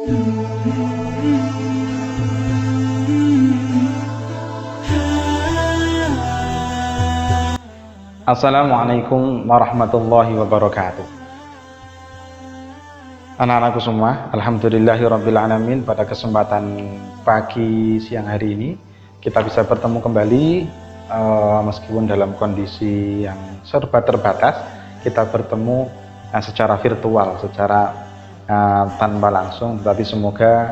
Assalamualaikum warahmatullahi wabarakatuh. Anak-anakku semua, alhamdulillahirrabbilalamin. Pada kesempatan pagi siang hari ini kita bisa bertemu kembali, meskipun dalam kondisi yang serba terbatas. Kita bertemu secara virtual, secara tanpa langsung, tetapi semoga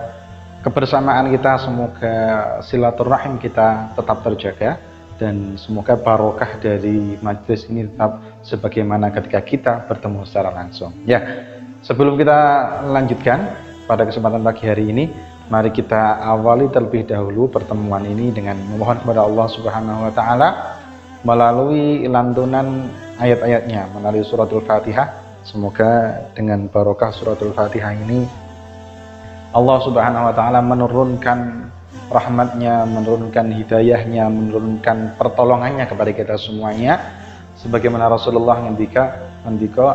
kebersamaan kita, semoga silaturahim kita tetap terjaga, dan semoga barokah dari majelis ini tetap sebagaimana ketika kita bertemu secara langsung. Ya, sebelum kita lanjutkan pada kesempatan pagi hari ini, mari kita awali terlebih dahulu pertemuan ini dengan memohon kepada Allah Subhanahu wa taala melalui lantunan ayat-ayatnya, melalui suratul Fatihah. Semoga dengan barokah suratul Fatihah ini Allah Subhanahu wa taala menurunkan rahmatnya, menurunkan hidayahnya, menurunkan pertolongannya kepada kita semuanya, sebagaimana Rasulullah ngendika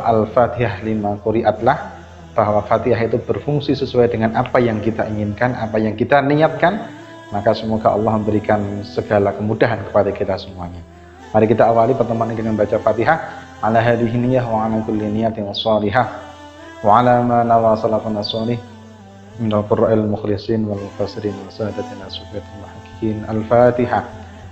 al-Fatihah lima quri'atlah, bahwa Fatihah itu berfungsi sesuai dengan apa yang kita inginkan, apa yang kita niatkan. Maka semoga Allah memberikan segala kemudahan kepada kita semuanya. Mari kita awali pertemuan ini dengan baca Fatihah. Ala hadhihi niyyah wa ala kulli niyatin shalihah wa ala ma nawa salafun shalih من القراء المخلصين والمفسرين وسادتنا صفوة المحققين. الفاتحة.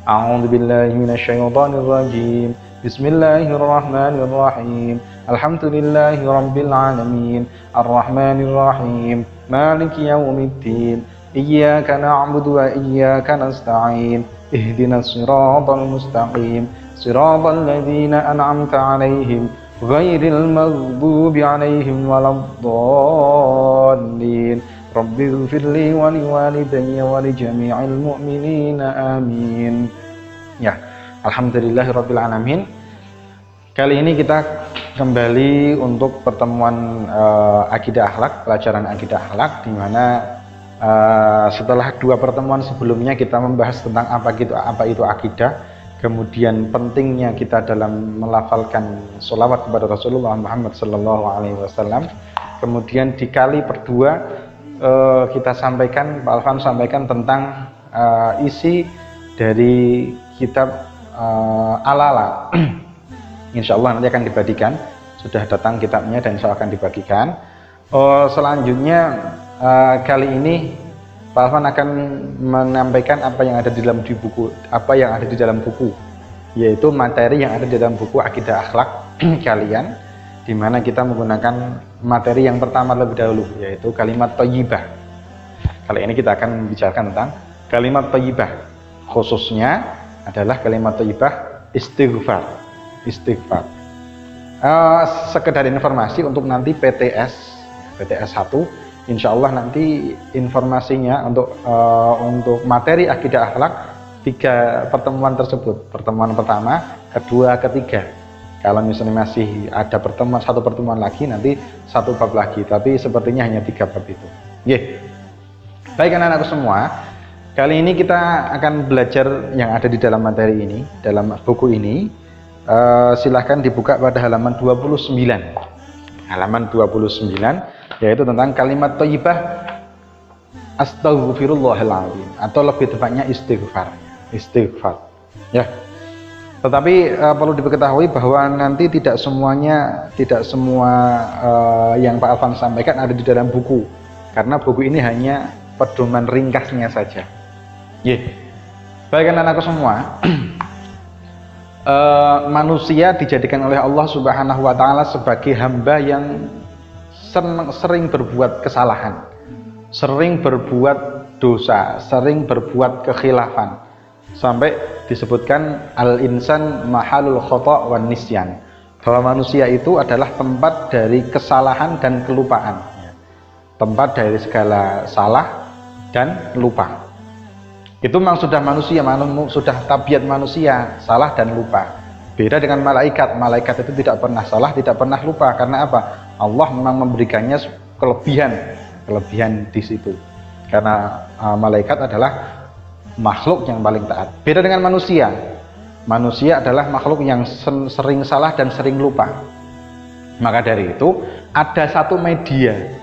أعوذ بالله من الشيطان الرجيم. بسم الله الرحمن الرحيم. الحمد لله رب العالمين الرحمن الرحيم مالك يوم الدين إياك نعبد وإياك نستعين اهدنا الصراط المستقيم صراط الذين أنعمت عليهم غير المغضوب عليهم ولا الضالين. Rabbi ighfirli wa liwalidayya wa li jami'il mu'minina amin. Ya, alhamdulillahirabbil alamin. Kali ini kita kembali untuk pertemuan akidah akhlak, pelajaran akidah akhlak, di mana setelah dua pertemuan sebelumnya kita membahas tentang apa itu akidah, kemudian pentingnya kita dalam melafalkan sholawat kepada Rasulullah Muhammad SAW. Kemudian dikali berdua kita sampaikan, Pak Alvan sampaikan tentang isi dari kitab Al-Ala. Insya Allah nanti akan dibagikan, sudah datang kitabnya dan insya Allah akan dibagikan. Selanjutnya kali ini Pak Alvan akan menyampaikan apa yang ada di dalam buku, yaitu materi yang ada di dalam buku Akidah Akhlak kalian, di mana kita menggunakan materi yang pertama lebih dahulu, yaitu kalimat thayyibah. Kali ini kita akan membicarakan tentang kalimat thayyibah, khususnya adalah kalimat thayyibah istighfar. Sekedar informasi untuk nanti PTS 1, insya Allah nanti informasinya untuk materi akidah akhlak 3 pertemuan tersebut, pertemuan pertama, kedua, ketiga. Kalau misalnya masih ada satu pertemuan lagi, nanti 1 bab lagi, tapi sepertinya hanya 3 bab itu. Baik anak-anakku semua, kali ini kita akan belajar yang ada di dalam materi ini, dalam buku ini. Silahkan dibuka pada halaman 29. Halaman 29, yaitu tentang kalimat thayyibah astaghfirullahaladzim, atau lebih tepatnya istighfar. Ya. Tetapi perlu diketahui bahwa nanti tidak semua yang Pak Alvan sampaikan ada di dalam buku, karena buku ini hanya pedoman ringkasnya saja. Baik anak-anakku semua, manusia dijadikan oleh Allah Subhanahu wa taala sebagai hamba yang sering berbuat kesalahan, sering berbuat dosa, sering berbuat kekhilafan. Sampai disebutkan al-insan mahalul khata' wan nisyan, bahwa manusia itu adalah tempat dari kesalahan dan kelupaan, tempat dari segala salah dan lupa. Itu memang sudah sudah tabiat manusia, salah dan lupa. Beda dengan malaikat. Malaikat itu tidak pernah salah, tidak pernah lupa. Karena apa? Allah memang memberikannya kelebihan di situ. Karena malaikat adalah makhluk yang paling taat. Beda dengan manusia. Manusia adalah makhluk yang sering salah dan sering lupa. Maka dari itu ada satu media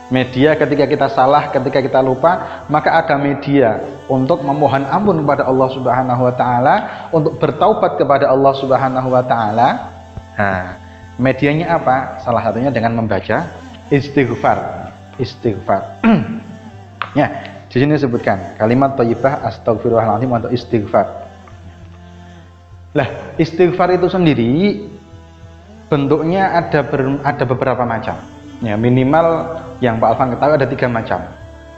Media ketika kita salah, ketika kita lupa, maka ada media untuk memohon ampun kepada Allah Subhanahu wa taala, untuk bertaubat kepada Allah Subhanahu wa taala. Nah, medianya apa? Salah satunya dengan membaca istighfar. Istighfar. Ya, di sini disebutkan kalimat thayyibah astagfirullahaladzim atau istighfar. Lah, istighfar itu sendiri bentuknya ada beberapa macam. Ya, minimal yang Pak Alvan ketahui ada 3 macam,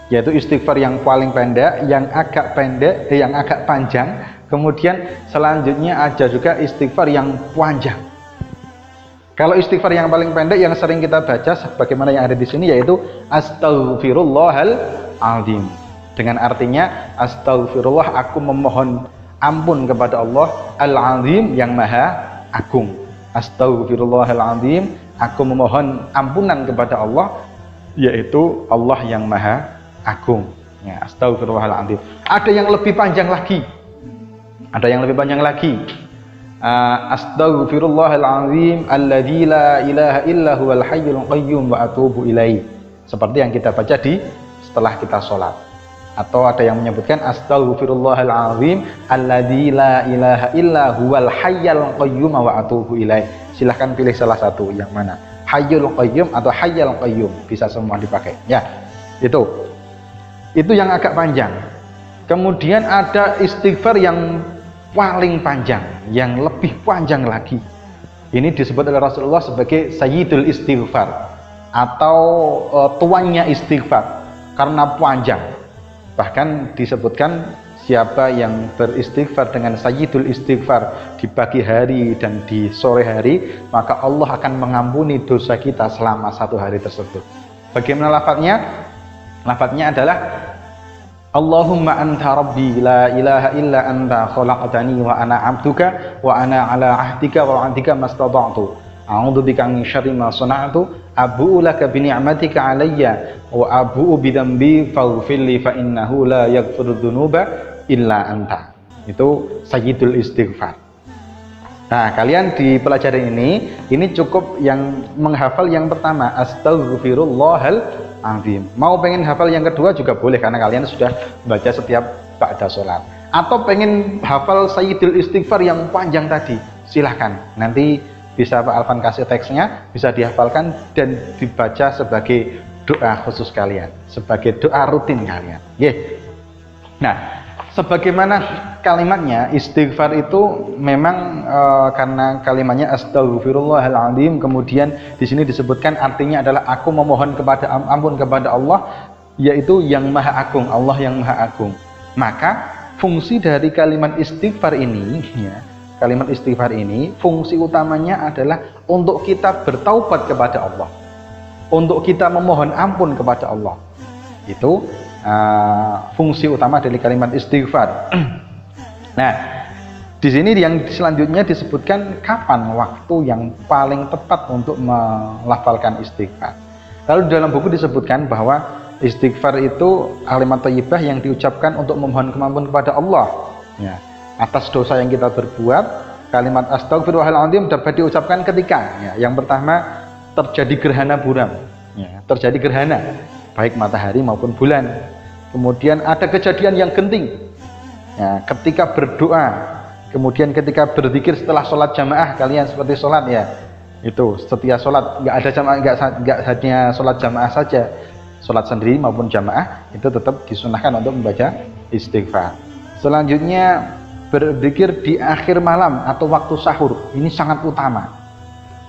yaitu istighfar yang paling pendek, yang agak pendek, yang agak panjang, kemudian selanjutnya ada juga istighfar yang panjang. Kalau istighfar yang paling pendek yang sering kita baca sebagaimana yang ada di sini yaitu astaghfirullahaladzim, dengan artinya astagfirullah, aku memohon ampun kepada Allah al-azim, yang maha agung. Astaghfirullahaladzim, aku memohon ampunan kepada Allah, yaitu Allah yang maha agung. Ya, astaghfirullahaladzim. Ada yang lebih panjang lagi. Ada yang lebih panjang lagi. Astaghfirullahaladzim alladzi la ilaha illa huwal hayyul qayyum wa atubu ilaihi. Seperti yang kita baca setelah kita sholat. Atau ada yang menyebutkan astaghfirullahaladzim alladzi la ilaha illa huwal hayyul qayyum wa atubu ilaihi. Silahkan pilih salah satu, yang mana, hayyul qayyum atau hayyul qayyum, bisa semua dipakai. Ya, itu yang agak panjang. Kemudian ada istighfar yang paling panjang, yang lebih panjang lagi. Ini disebut oleh Rasulullah sebagai sayyidul istighfar atau tuannya istighfar, karena panjang. Bahkan disebutkan siapa yang beristighfar dengan sayyidul istighfar di pagi hari dan di sore hari, maka Allah akan mengampuni dosa kita selama 1 hari tersebut. Bagaimana lafadznya? Lafadznya adalah Allahumma anta rabbi la ilaha illa anta khalaqtani wa ana abduka wa ana ala ahdika wa wa'dika mastata'tu a'udzu bika min syarri ma sana'tu abu'u laka bi ni'matika alayya wa abu'u bi dzambi faghfirli fa innahu la yaghfiru dzunuba illa anta. Itu sayyidul istighfar. Nah, kalian di pelajaran ini cukup yang menghafal yang pertama, astaghfirullahaladzim. Mau pengen hafal yang kedua juga boleh, karena kalian sudah baca setiap ba'da sholat. Atau pengen hafal sayyidul istighfar yang panjang tadi, silahkan. Nanti bisa Pak Alvan kasih teksnya, bisa dihafalkan dan dibaca sebagai doa khusus kalian, sebagai doa rutin kalian. Nah, sebagaimana kalimatnya, istighfar itu memang karena kalimatnya astaghfirullahaladzim, kemudian di sini disebutkan artinya adalah aku memohon kepada ampun kepada Allah, yaitu yang maha agung, Allah yang maha agung. Maka fungsi dari kalimat istighfar ini, ya, kalimat istighfar ini fungsi utamanya adalah untuk kita bertaubat kepada Allah, untuk kita memohon ampun kepada Allah. Itu fungsi utama dari kalimat istighfar. Nah, di sini yang selanjutnya disebutkan kapan waktu yang paling tepat untuk melafalkan istighfar. Lalu dalam buku disebutkan bahwa istighfar itu kalimat thayyibah yang diucapkan untuk memohon kemampuan kepada Allah, ya, atas dosa yang kita berbuat. Kalimat astagfirullahaladzim dapat diucapkan ketika, ya, yang pertama terjadi gerhana bulan, ya, terjadi gerhana baik matahari maupun bulan. Kemudian ada kejadian yang genting, ya, ketika berdoa. Kemudian ketika berzikir setelah sholat jamaah, kalian seperti sholat, ya, itu setiap sholat, nggak ada jamaah, nggak hanya sholat jamaah saja, sholat sendiri maupun jamaah itu tetap disunahkan untuk membaca istighfar. Selanjutnya berzikir di akhir malam atau waktu sahur, ini sangat utama,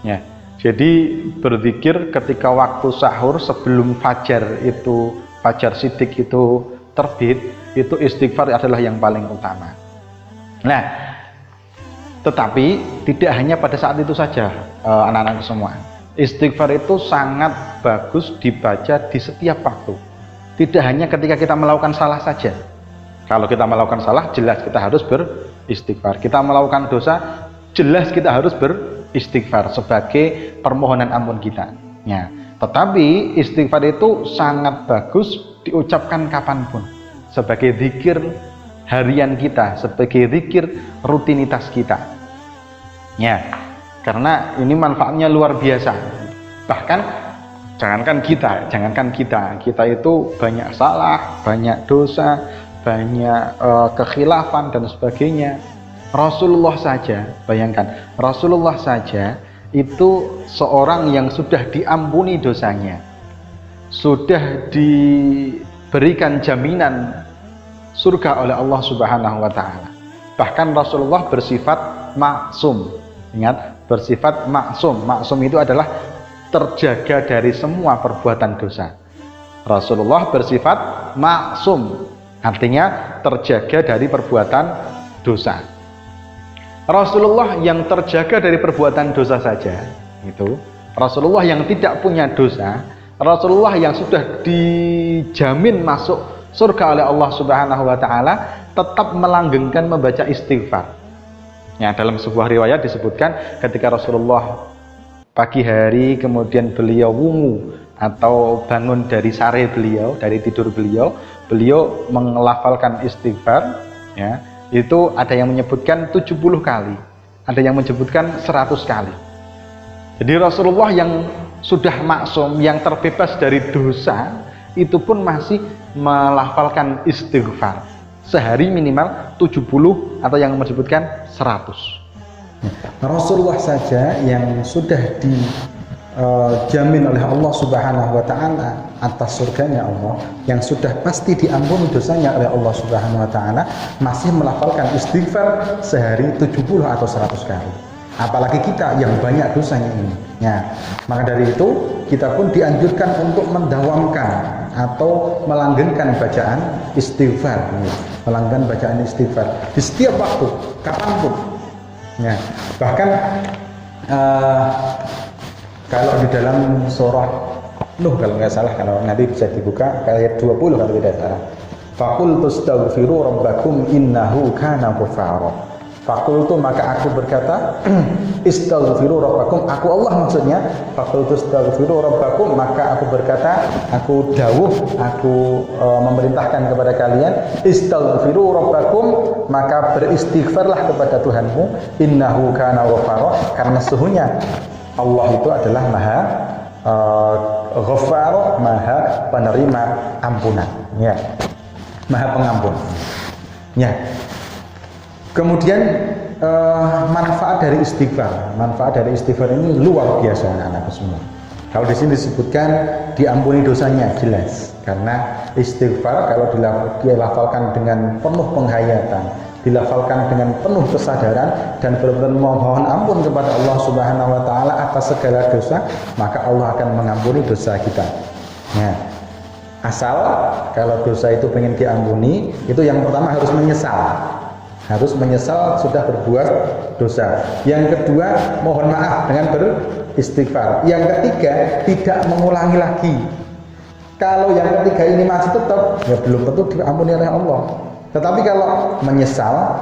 ya. Jadi berzikir ketika waktu sahur sebelum fajar itu, fajar shidik itu terbit, itu istighfar adalah yang paling utama. Nah, tetapi tidak hanya pada saat itu saja, anak-anak semua. Istighfar itu sangat bagus dibaca di setiap waktu. Tidak hanya ketika kita melakukan salah saja. Kalau kita melakukan salah, jelas kita harus beristighfar. Kita melakukan dosa, jelas kita harus beristighfar sebagai permohonan ampun kita, ya. Tetapi istighfar itu sangat bagus diucapkan kapanpun, sebagai zikir harian kita, sebagai zikir rutinitas kita, ya, karena ini manfaatnya luar biasa. Bahkan jangankan kita itu banyak salah, banyak dosa, banyak kekhilafan dan sebagainya. Rasulullah saja, bayangkan, Rasulullah saja itu seorang yang sudah diampuni dosanya, sudah diberikan jaminan surga oleh Allah Subhanahu wa taala. Bahkan Rasulullah bersifat maksum. Ingat, bersifat maksum. Maksum itu adalah terjaga dari semua perbuatan dosa. Rasulullah bersifat maksum, artinya terjaga dari perbuatan dosa. Rasulullah yang terjaga dari perbuatan dosa saja, itu Rasulullah yang tidak punya dosa, Rasulullah yang sudah dijamin masuk surga oleh Allah Subhanahu wa taala, tetap melanggengkan membaca istighfar. Ya, dalam sebuah riwayat disebutkan ketika Rasulullah pagi hari kemudian beliau wungu atau bangun dari sare beliau, dari tidur beliau mengelafalkan istighfar, ya. Itu ada yang menyebutkan 70 kali, ada yang menyebutkan 100 kali. Jadi Rasulullah yang sudah maksum, yang terbebas dari dosa, itu pun masih melafalkan istighfar sehari minimal 70 atau yang menyebutkan 100. Rasulullah saja yang sudah dijamin oleh Allah Subhanahu wa taala atas surganya Allah, yang sudah pasti diampuni dosanya oleh Allah Subhanahu wa taala, masih melafalkan istighfar sehari 70 atau 100 kali. Apalagi kita yang banyak dosanya ini. Ya, maka dari itu kita pun dianjurkan untuk mendawamkan atau melanggengkan bacaan istighfar. Melanggengkan bacaan istighfar di setiap waktu, kapanpun. Ya, bahkan kalau di dalam surah Nuh, kalau nggak salah, kalau nanti bisa dibuka ayat 20 kalau tidak salah. Faqultu astaghfiru rabbakum innahu kana ghaffara. Faqultu, maka aku berkata, istaghfiru rabbakum, aku Allah maksudnya. Faqultu astaghfiru rabbakum, maka aku berkata, aku dawuh, aku memerintahkan kepada kalian, istaghfiru rabbakum, maka beristighfarlah kepada Tuhanmu, innahu kana ghaffara, karena sesungguhnya Allah itu adalah Maha Ghaffar, Maha penerima ampunan, ya, Maha pengampun. Ya. Kemudian manfaat dari istighfar ini luar biasa anak-anak semua. Kalau di sini disebutkan diampuni dosanya, jelas, karena istighfar kalau dilafalkan dengan penuh penghayatan, dilafalkan dengan penuh kesadaran dan benar-benar mohon ampun kepada Allah Subhanahu wa taala atas segala dosa, maka Allah akan mengampuni dosa kita. Nah, asal kalau dosa itu pengen diampuni, itu yang pertama harus menyesal sudah berbuat dosa. Yang kedua, mohon maaf dengan beristighfar. Yang ketiga, tidak mengulangi lagi. Kalau yang ketiga ini masih tetap, ya belum tentu diampuni oleh Allah. Tetapi kalau menyesal,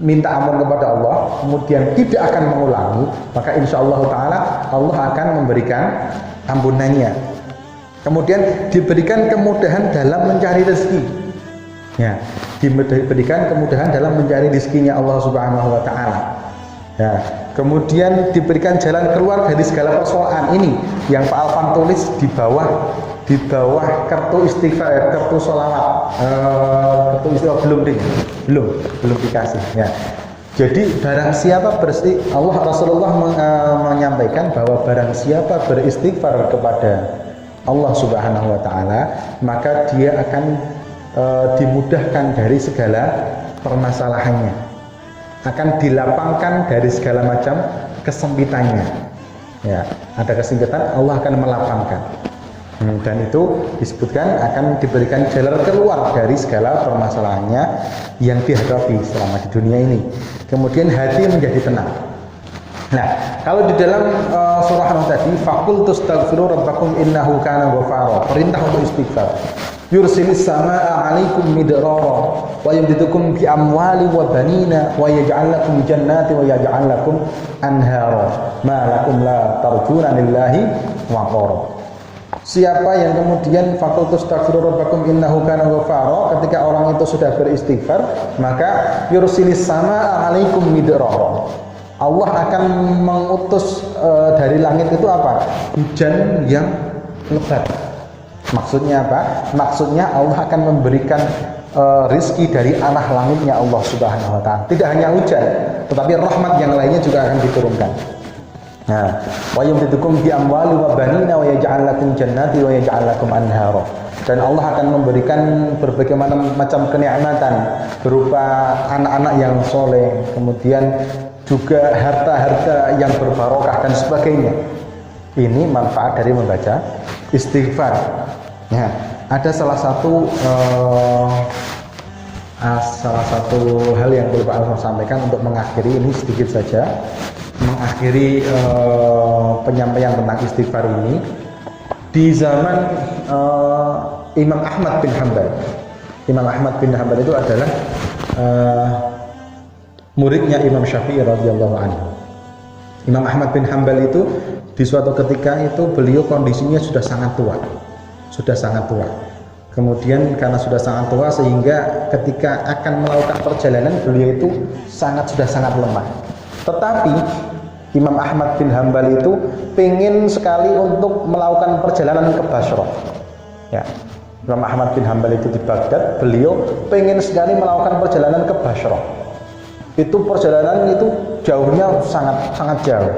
minta ampun kepada Allah, kemudian tidak akan mengulangi, maka insya Allah Ta'ala Allah akan memberikan ampunannya. Kemudian diberikan kemudahan dalam mencari rezeki. Ya, diberikan kemudahan dalam mencari rezekinya Allah Subhanahu wa taala. Ya, kemudian diberikan jalan keluar dari segala persoalan ini yang Pak Alfan tulis di bawah kartu istighfar, kartu sholawat, kartu istighfar belum dikasih. Ya. Jadi barang siapa Rasulullah menyampaikan bahwa barang siapa beristighfar kepada Allah Subhanahu wa taala, maka dia akan dimudahkan dari segala permasalahannya, akan dilapangkan dari segala macam kesempitannya. Ya, ada kesempitan, Allah akan melapangkan. Dan itu disebutkan akan diberikan jalan keluar dari segala permasalahannya yang dihadapi selama di dunia ini. Kemudian hati menjadi tenang. Nah, kalau di dalam surah Nuh tadi, faqultu astaghfiru rabbakum innahu kana ghaffara, perintah untuk istighfar. Yursilis samaa 'alaikum midrara wa yumdidukum bi amwali wa banina wa yaj'al lakum jannati wa yaj'al lakum anhara ma lakum la tarjuna lillahi waqara. Siapa yang kemudian faqultu astaghfiru rabbakum innahu kana ghaffara, ketika orang itu sudah beristighfar, maka yursilis samaa 'alaikum midrara, Allah akan mengutus dari langit itu apa? Hujan yang lebat. Maksudnya apa? Maksudnya Allah akan memberikan rizki dari arah langitnya Allah Subhanahu wa ta'ala. Tidak hanya hujan, tetapi rahmat yang lainnya juga akan diturunkan. Nah, wa yumdidukum bi amwali wa banina wa yaj'al lakum jannati wa yaj'al lakum anhara. Dan Allah akan memberikan berbagai macam kenikmatan berupa anak-anak yang soleh, kemudian juga harta-harta yang berbarokah dan sebagainya. Ini manfaat dari membaca istighfar. Ya, ada salah satu hal yang perlu Pak Alfon sampaikan untuk mengakhiri ini sedikit saja, mengakhiri penyampaian tentang istighfar ini di zaman Imam Ahmad bin Hanbal. Imam Ahmad bin Hanbal itu adalah muridnya Imam Syafi'i radhiyallahu anhu. Imam Ahmad bin Hanbal itu di suatu ketika itu beliau kondisinya sudah sangat tua. Kemudian karena sudah sangat tua sehingga ketika akan melakukan perjalanan beliau itu sudah sangat lemah. Tetapi Imam Ahmad bin Hanbal itu pengen sekali untuk melakukan perjalanan ke Basra. Ya, Imam Ahmad bin Hanbal itu di Baghdad, beliau pengen sekali melakukan perjalanan ke Basra. Itu perjalanan itu jauhnya sangat jauh.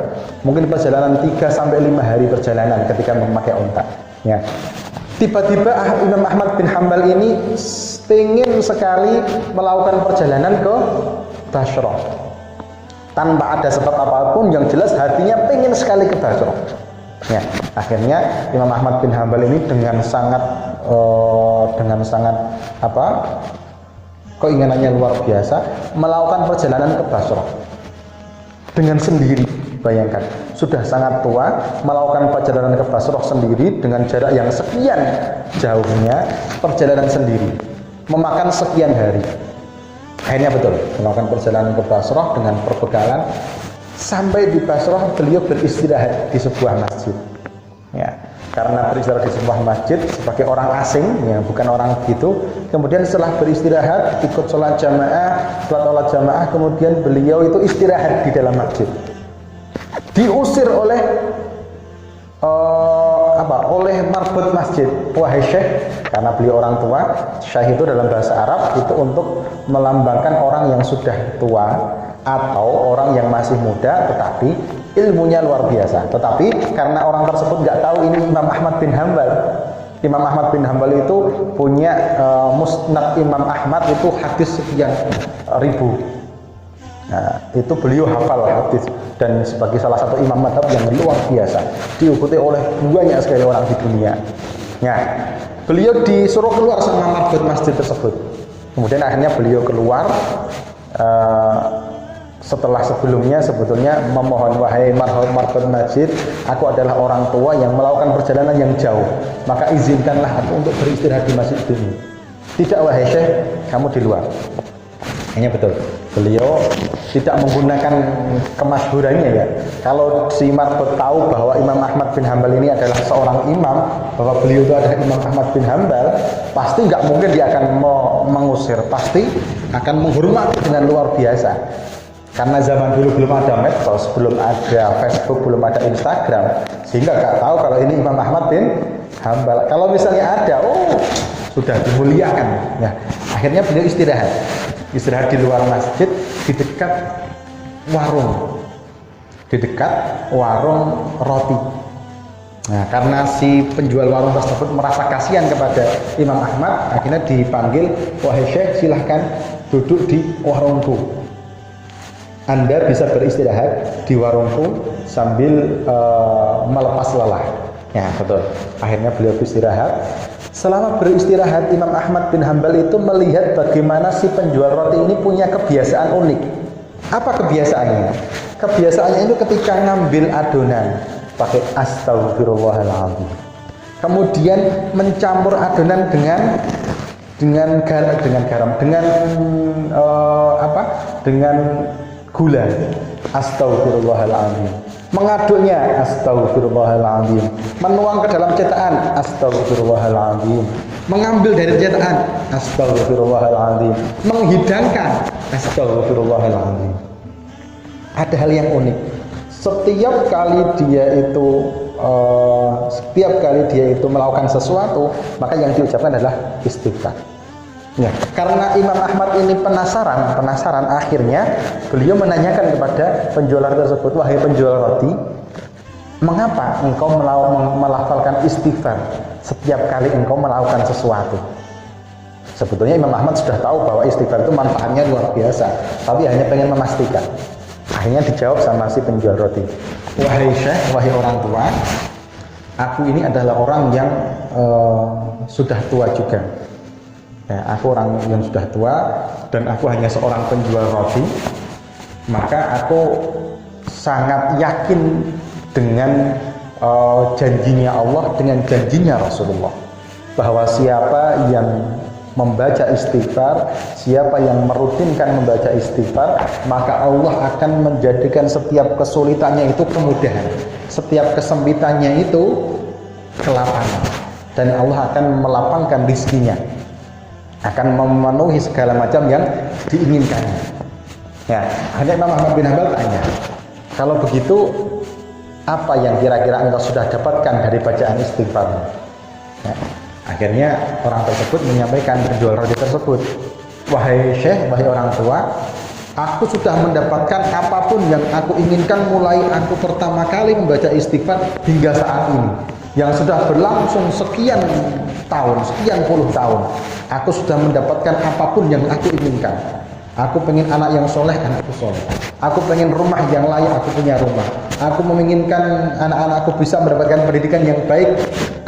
Mungkin perjalanan 3-5 hari perjalanan ketika memakai unta. Ya. Tiba-tiba Imam Ahmad bin Hanbal ini pengen sekali melakukan perjalanan ke Basra. Tanpa ada sebab apapun, yang jelas hatinya pengen sekali ke Basra. Ya, akhirnya Imam Ahmad bin Hanbal ini dengan sangat keinginannya luar biasa melakukan perjalanan ke Basra dengan sendiri. Bayangkan, sudah sangat tua melakukan perjalanan ke Basra sendiri dengan jarak yang sekian jauhnya, perjalanan sendiri, memakan sekian hari. Akhirnya betul melakukan perjalanan ke Basra dengan perbekalan. Sampai di Basra beliau beristirahat di sebuah masjid. Ya, karena beristirahat di sebuah masjid sebagai orang asing, ya bukan orang gitu. Kemudian setelah beristirahat, ikut sholat jamaah, kemudian beliau itu istirahat di dalam masjid. Diusir oleh marbot masjid, wahai syekh, karena beliau orang tua. Syekh itu dalam bahasa Arab itu untuk melambangkan orang yang sudah tua atau orang yang masih muda tetapi ilmunya luar biasa. Tetapi karena orang tersebut nggak tahu ini Imam Ahmad bin Hanbal. Imam Ahmad bin Hanbal itu punya musnad Imam Ahmad itu hadis sekian ribu. Nah, itu beliau hafal hadis dan sebagai salah satu imam madhab yang luar biasa, diikuti oleh banyak sekali orang di dunia. Nah, beliau disuruh keluar sama marbot masjid tersebut. Kemudian akhirnya beliau keluar setelah sebelumnya sebetulnya memohon, wahai marbot masjid, aku adalah orang tua yang melakukan perjalanan yang jauh, maka izinkanlah aku untuk beristirahat di masjid ini. Tidak, wahai syekh, kamu di luar. Hanya betul, beliau tidak menggunakan kemasyhurannya ya. Kalau si marbot tahu bahwa Imam Ahmad bin Hanbal ini adalah seorang imam, bahwa beliau itu adalah Imam Ahmad bin Hanbal, pasti nggak mungkin dia akan mengusir, pasti akan menghormati dengan luar biasa. Karena zaman dulu belum ada medsos, belum ada Facebook, belum ada Instagram, sehingga nggak tahu kalau ini Imam Ahmad bin Hanbal. Kalau misalnya ada, sudah dimuliakan. Ya, akhirnya beliau istirahat di luar masjid di dekat warung roti. Nah, karena si penjual warung tersebut merasa kasihan kepada Imam Ahmad, akhirnya dipanggil, wahai syekh, silahkan duduk di warungku. Anda bisa beristirahat di warungku sambil melepas lelah. Ya, betul. Akhirnya beliau beristirahat. Selama beristirahat, Imam Ahmad bin Hanbal itu melihat bagaimana si penjual roti ini punya kebiasaan unik. Apa kebiasaannya? Kebiasaannya itu ketika ngambil adonan pakai astagfirullahaladzim, kemudian mencampur adonan dengan gula, astagfirullahaladzim, mengaduknya, astagfirullahaladzim, menuang ke dalam cetakan, astagfirullahaladzim, mengambil dari cetakan, astagfirullahaladzim, menghidangkan, astagfirullahaladzim. Ada hal yang unik. Setiap kali dia itu setiap kali dia itu melakukan sesuatu, maka yang diucapkan adalah istighfar. Ya, karena Imam Ahmad ini penasaran, akhirnya beliau menanyakan kepada penjual tersebut, wahai penjual roti, mengapa engkau melafalkan istighfar setiap kali engkau melakukan sesuatu? Sebetulnya Imam Ahmad sudah tahu bahwa istighfar itu manfaatnya luar biasa, tapi hanya pengen memastikan. Akhirnya dijawab sama si penjual roti, wahai syekh, wahai orang tua, aku ini adalah orang yang sudah tua juga. Ya, aku orang yang sudah tua dan aku hanya seorang penjual roti, maka aku sangat yakin dengan janjinya Allah, dengan janjinya Rasulullah, bahwa siapa yang membaca istighfar, siapa yang merutinkan membaca istighfar, maka Allah akan menjadikan setiap kesulitannya itu kemudahan, setiap kesempitannya itu kelapangan, dan Allah akan melapangkan rizkinya, akan memenuhi segala macam yang diinginkannya. Ya, hanya Imam Ahmad bin Hanbal tanya, kalau begitu apa yang kira-kira engkau sudah dapatkan dari bacaan istighfar? Ya, akhirnya orang tersebut menyampaikan, penjual roti tersebut, wahai syekh, wahai orang tua, aku sudah mendapatkan apapun yang aku inginkan mulai aku pertama kali membaca istighfar hingga saat ini, yang sudah berlangsung sekian tahun, sekian puluh tahun. Aku sudah mendapatkan apapun yang aku inginkan. Aku pengen anak yang soleh, anakku soleh. Aku pengen rumah yang layak, aku punya rumah. Aku menginginkan anak-anakku bisa mendapatkan pendidikan yang baik,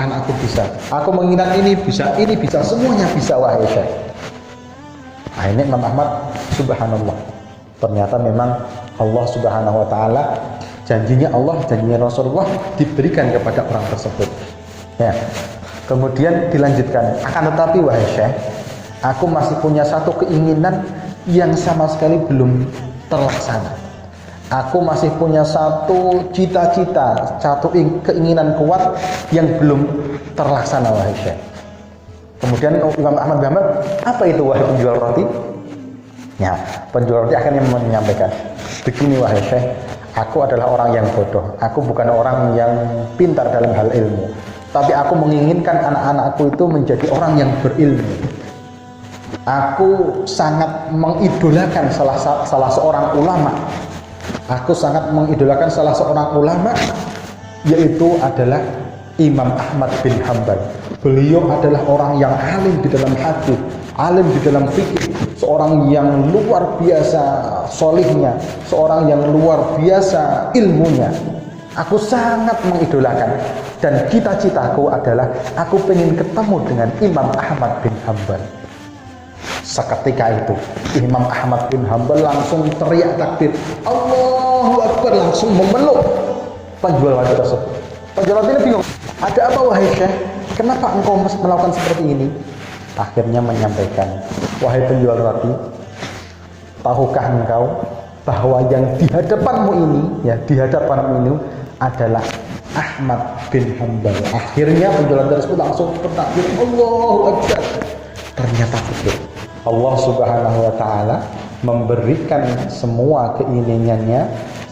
anakku bisa. Aku menginginkan ini bisa, semuanya bisa, wahai syekh. Akhirnya Imam Ahmad, subhanallah, ternyata memang Allah subhanahu wa ta'ala, janjinya Allah, janjinya Rasulullah diberikan kepada orang tersebut. Ya. Kemudian dilanjutkan, akan tetapi wahai syekh, aku masih punya satu keinginan yang sama sekali belum terlaksana. Aku masih punya satu cita-cita, satu keinginan kuat yang belum terlaksana, wahai syekh. Kemudian Imam Ahmad bin Hanbal, apa itu wahai penjual roti? Ya, penjual roti akhirnya menyampaikan, begini wahai syekh, aku adalah orang yang bodoh, aku bukan orang yang pintar dalam hal ilmu, tapi aku menginginkan anak-anakku itu menjadi orang yang berilmu. Aku sangat mengidolakan salah seorang ulama. Aku sangat mengidolakan salah seorang ulama, yaitu adalah Imam Ahmad bin Hanbal. Beliau adalah orang yang alim di dalam hadis, alim di dalam fikih, seorang yang luar biasa solihnya, seorang yang luar biasa ilmunya. Aku sangat mengidolakan, dan cita-citaku adalah aku ingin ketemu dengan Imam Ahmad bin Hanbal. Seketika itu Imam Ahmad bin Hanbal langsung teriak takbir, Allahu Akbar, langsung memeluk penjual roti tersebut. Penjual roti ini bingung, ada apa wahai syekh? Kenapa engkau melakukan seperti ini? Akhirnya menyampaikan, wahai penjual roti, tahukah engkau bahwa yang di hadapanmu ini, ya di hadapanmu ini adalah Ahmad bin Hanbal. Akhirnya penjual tersebut langsung bertakbir, Allahu Akbar. Ternyata betul, Allah subhanahu wa ta'ala memberikan semua keinginannya.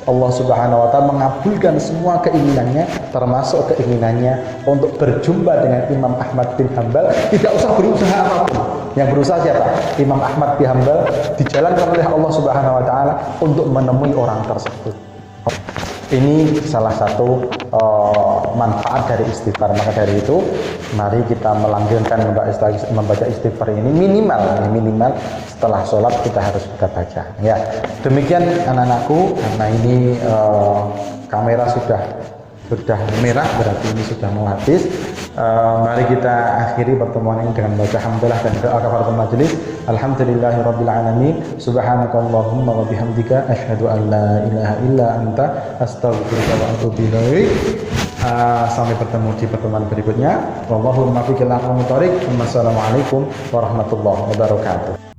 Allah subhanahu wa ta'ala mengabulkan semua keinginannya, termasuk keinginannya untuk berjumpa dengan Imam Ahmad bin Hanbal. Tidak usah berusaha apapun. Yang berusaha siapa? Imam Ahmad bin Hanbal dijalankan oleh Allah subhanahu wa ta'ala untuk menemui orang tersebut. Ini salah satu manfaat dari istighfar. Maka dari itu, mari kita melanggengkan membaca istighfar ini minimal setelah sholat kita harus kita baca. Ya, demikian anak-anakku, karena ini kamera sudah merah, berarti ini sudah mau habis. Mari kita akhiri pertemuan ini dengan baca hamdalah dan doa kafaratul majelis. Alhamdulillahirabbil alamin. Subhanakallahumma wa bihamdika asyhadu an la ilaha illa anta astaghfiruka wa atubu ilaik. Sampai bertemu di pertemuan berikutnya. Wallahu muwaffiq ila aqwamit thoriq. Wassalamualaikum warahmatullahi wabarakatuh.